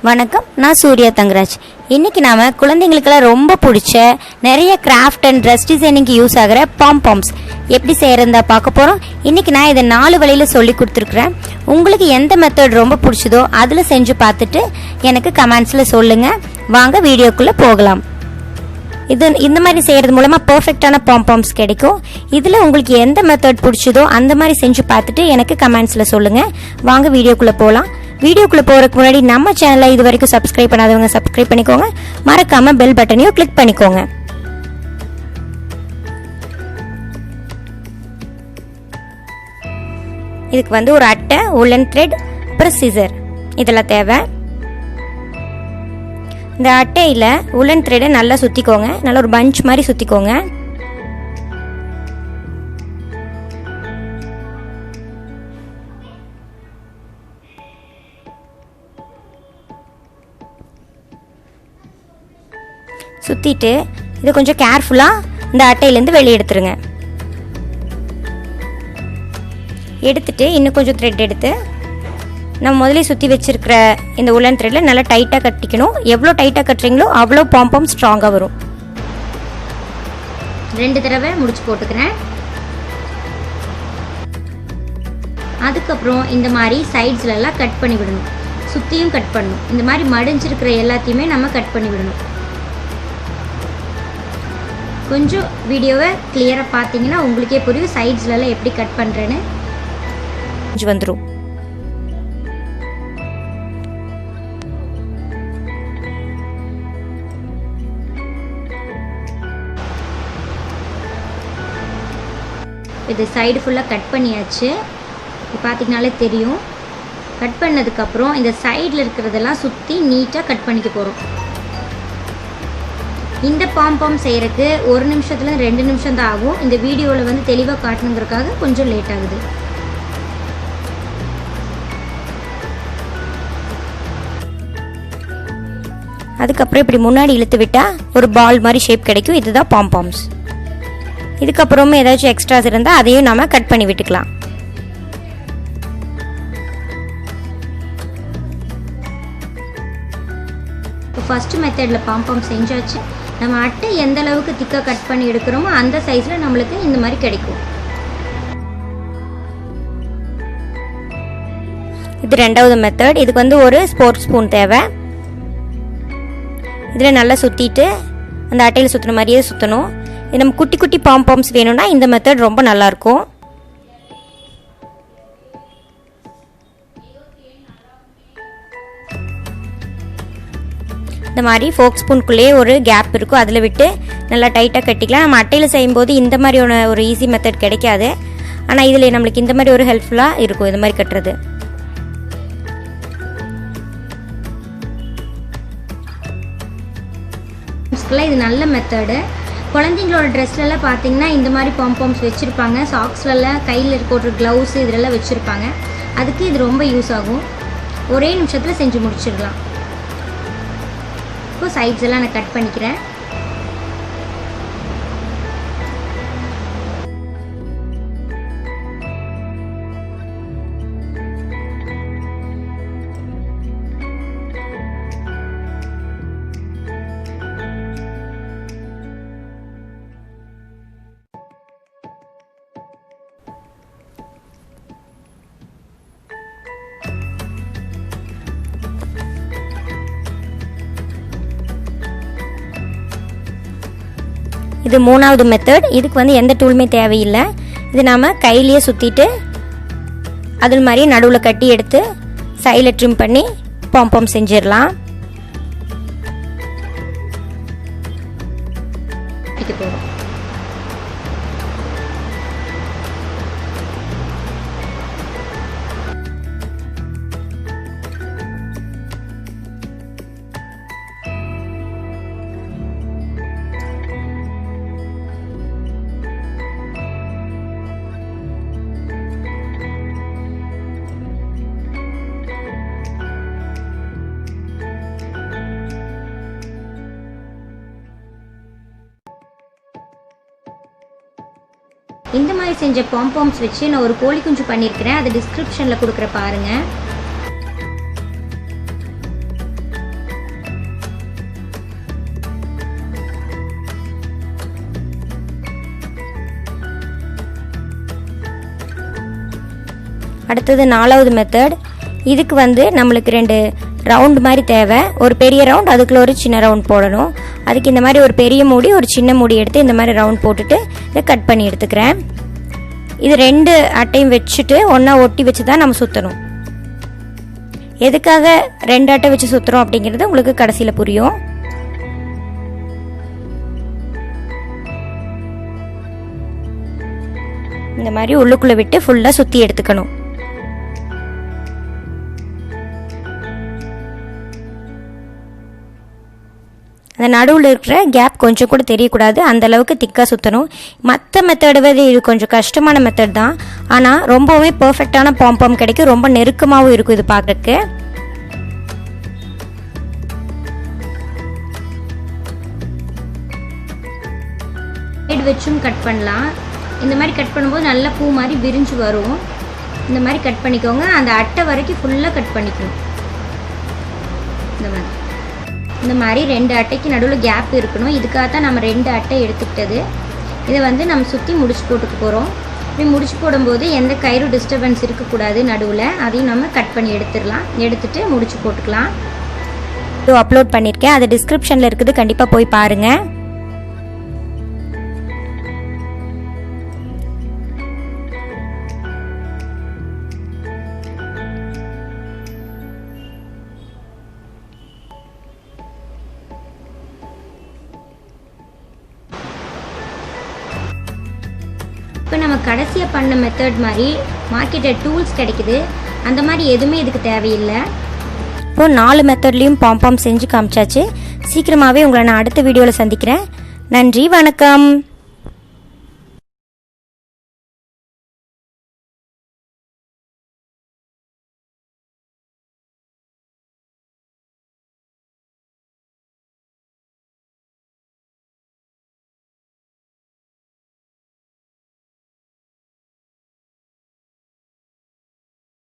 வணக்கம், நான் suryathangaraj. இன்னைக்கு நாம குழந்தைகளுக்கு ரொம்ப பிடிச்ச நிறைய கிராஃப்ட் அண்ட் ட்ரெஸ் டிசைனிங்க்கு யூஸ் ஆகிற பாம்ஸ் எப்படி செய்யறதா பார்க்க போறோம். இன்னைக்கு நான் இதை 4 வழியில சொல்லி கொடுத்துருக்கிறேன். உங்களுக்கு எந்த மெத்தட் ரொம்ப பிடிச்சதோ அதில் செஞ்சு பார்த்துட்டு எனக்கு கமெண்ட்ஸில் சொல்லுங்க. வாங்க வீடியோக்குள்ளே போகலாம். இந்த மாதிரி செய்கிறது மூலமாக பர்ஃபெக்டான பாம்ஸ் கிடைக்கும். இதில் உங்களுக்கு எந்த மெத்தட் பிடிச்சதோ அந்த மாதிரி செஞ்சு பார்த்துட்டு எனக்கு கமெண்ட்ஸில் சொல்லுங்கள். வாங்க வீடியோக்குள்ளே போகலாம். வீடியோக்குள்ளே போகிறதுக்கு முன்னாடி நம்ம சேனலை இது வரைக்கும் சப்ஸ்கிரைப் பண்ணாதவங்க சப்ஸ்கிரைப் பண்ணிக்கோங்க. மறக்காமல் பெல் பட்டனையும் கிளிக் பண்ணிக்கோங்க. இதுக்கு ஒரு அட்டை, உல்லன் த்ரெட், அப்புறம் சிசர் இதெல்லாம் தேவை. இந்த அட்டையில் உல்லன் த்ரெட்டை நல்லா சுற்றிக்கோங்க. நல்லா ஒரு பஞ்ச் மாதிரி சுற்றிக்கோங்க. சுற்றிட்டு இதை கொஞ்சம் கேர்ஃபுல்லாக இந்த அட்டையிலேருந்து வெளியே எடுத்துருங்க. எடுத்துட்டு இன்னும் கொஞ்சம் த்ரெட் எடுத்து நம்ம முதலே சுற்றி வச்சுருக்கிற இந்த உல்லன் த்ரெட்டில் நல்லா டைட்டாக கட்டிக்கணும். எவ்வளோ டைட்டாக கட்டுறீங்களோ அவ்வளோ பாம் ஸ்ட்ராங்காக வரும். 2 தடவை முடிச்சு போட்டுக்கிறேன். அதுக்கப்புறம் இந்த மாதிரி சைட்ஸ்லலாம் கட் பண்ணி விடணும். சுற்றியும் கட் பண்ணணும். இந்த மாதிரி மடிஞ்சிருக்கிற எல்லாத்தையுமே நம்ம கட் பண்ணி விடணும். கொஞ்சம் வீடியோவை கிளியராக பார்த்தீங்கன்னா உங்களுக்கே புரியும் சைட்ஸ்லலாம் எப்படி கட் பண்ணுறேன்னு. கொஞ்சம் வந்துடும். இது சைடு ஃபுல்லாக கட் பண்ணியாச்சு. பார்த்தீங்கனாலே தெரியும். கட் பண்ணதுக்கப்புறம் இந்த சைடில் இருக்கிறதெல்லாம் சுற்றி நீட்டாக கட் பண்ணிக்க போகிறோம். இந்த பாம் செய்கிறதுக்கு 1 நிமிஷத்துல 2 நிமிஷம் தான் ஆகும். இந்த வீடியோவில் தெளிவாக காட்டணுங்கிறதுக்காக கொஞ்சம் லேட் ஆகுது. அதுக்கப்புறம் இப்படி முன்னாடி இழுத்து விட்டால் ஒரு பால் மாதிரி ஷேப் கிடைக்கும். இதுதான் பாம்ஸ். இதுக்கப்புறமே ஏதாச்சும் எக்ஸ்ட்ராஸ் இருந்தால் அதையும் நம்ம கட் பண்ணி விட்டுக்கலாம். இப்போ ஃபஸ்ட்டு மெத்தடில் பாம் செஞ்சாச்சு. நம்ம அட்டை எந்த அளவுக்கு திக்காக கட் பண்ணி எடுக்கிறோமோ அந்த சைஸில் நம்மளுக்கு இந்த மாதிரி கிடைக்கும். இது 2வது மெத்தட். இதுக்கு ஒரு ஸ்போர்ட்ஸ் ஸ்பூன் தேவை. இதில் நல்லா சுற்றிட்டு அந்த அட்டையில் சுற்றின மாதிரியே சுற்றணும். இது நம்ம குட்டி குட்டி பாம்ஸ் வேணும்னா இந்த மெத்தட் ரொம்ப நல்லாயிருக்கும். இந்த மாதிரி ஃபோக் ஸ்பூனுக்குள்ளேயே ஒரு கேப் இருக்கும். அதில் விட்டு நல்லா டைட்டாக கட்டிக்கலாம். நம்ம அட்டையில் செய்யும்போது இந்த மாதிரியான ஒரு ஈஸி மெத்தட் கிடைக்காது. ஆனால் இதில் நம்மளுக்கு இந்த மாதிரி ஒரு ஹெல்ப்ஃபுல்லாக இருக்கும் இந்த மாதிரி கட்டுறது. இது நல்ல மெத்தடு. குழந்தைங்களோட ட்ரெஸ்லலாம் பார்த்தீங்கன்னா இந்த மாதிரி பாம்ஸ் வச்சுருப்பாங்க. சாக்ஸ்லலாம் கையில் போடுற க்ளவுஸ் இதிலெல்லாம் வச்சுருப்பாங்க. அதுக்கு இது ரொம்ப யூஸ் ஆகும். ஒரே நிமிஷத்தில் செஞ்சு முடிச்சிடலாம். இப்போ சைட்ஸ் எல்லாம் நான் கட் பண்ணிக்கிறேன். இது 3வது மெத்தட். இதுக்கு எந்த டூலுமே தேவையில்லை. இது நாம் கையிலேயே சுற்றிட்டு அதில் மாதிரி நடுவில் கட்டி எடுத்து சைடில் ட்ரிம் பண்ணி பாம் செஞ்சிடலாம். இந்த மாதிரி செஞ்ச பாம்ஸ் வச்சு நான் ஒரு கோழி குஞ்சு பண்ணியிருக்கிறேன். அது டிஸ்கிரிப்ஷனில் கொடுக்குற பாருங்கள். அடுத்தது 4வது மெத்தட். இதுக்கு வந்து நம்மளுக்கு 2 ரவுண்ட் மாதிரி தேவை. ஒரு பெரிய ரவுண்ட், அதுக்குள்ள ஒரு சின்ன ரவுண்ட் போடணும். அதுக்கு இந்த மாதிரி ஒரு பெரிய மூடி ஒரு சின்ன மூடி எடுத்து இந்த மாதிரி ரவுண்ட் போட்டுட்டு இதை கட் பண்ணி எடுத்துக்கிறேன். இது 2 அட்டையும் வச்சுட்டு ஒன்றா ஒட்டி வச்சு தான் நம்ம சுற்றணும். எதுக்காக 2 அட்டை வச்சு சுற்றுறோம் அப்படிங்கிறது உங்களுக்கு கடைசியில் புரியும். இந்த மாதிரி உள்ளுக்குள்ளே விட்டு ஃபுல்லாக சுற்றி எடுத்துக்கணும். அந்த நடுவில் இருக்கிற கேப் கொஞ்சம் கூட தெரியக்கூடாது, அந்த அளவுக்கு திக்காக சுற்றணும். மற்ற மெத்தடை விட இது கொஞ்சம் கஷ்டமான மெத்தட் தான், ஆனால் ரொம்பவே பர்ஃபெக்டான பாம்பம் கிடைக்கும். ரொம்ப நெருக்கமாகவும் இருக்கும் இது பார்க்குறதுக்கு. சைடு வச்சும் கட் பண்ணலாம். இந்த மாதிரி கட் பண்ணும்போது நல்லா பூ மாதிரி விரிஞ்சு வரும். இந்த மாதிரி கட் பண்ணிக்கோங்க. அந்த அட்டை வரைக்கும் ஃபுல்லாக கட் பண்ணிக்கணும். இந்த மாதிரி 2 அட்டைக்கு நடுவில் கேப் இருக்கணும். இதுக்காக தான் நம்ம 2 அட்டை எடுத்துக்கிட்டது. இதை வந்து நம்ம சுற்றி முடிச்சு போட்டுக்க போகிறோம். இப்படி முடிச்சு போடும்போது எந்த கயிறு டிஸ்டர்பன்ஸ் இருக்கக்கூடாது நடுவில். அதையும் நம்ம கட் பண்ணி எடுத்துடலாம். எடுத்துகிட்டு முடிச்சு போட்டுக்கலாம். இது அப்லோட் பண்ணியிருக்கேன், அது டிஸ்கிரிப்ஷனில் இருக்குது, கண்டிப்பாக போய் பாருங்கள். இப்போ நம்ம கடைசியாக பண்ண மெத்தட் மாதிரி மார்க்கெட்டில் டூல்ஸ் கிடைக்குது, அந்த மாதிரி எதுவுமே இதுக்கு தேவையில்லை. இப்போ 4 மெத்தட்லேயும் பாம் செஞ்சு காமிச்சாச்சு. சீக்கிரமாகவே உங்களை நான் அடுத்த வீடியோவில் சந்திக்கிறேன். நன்றி, வணக்கம்.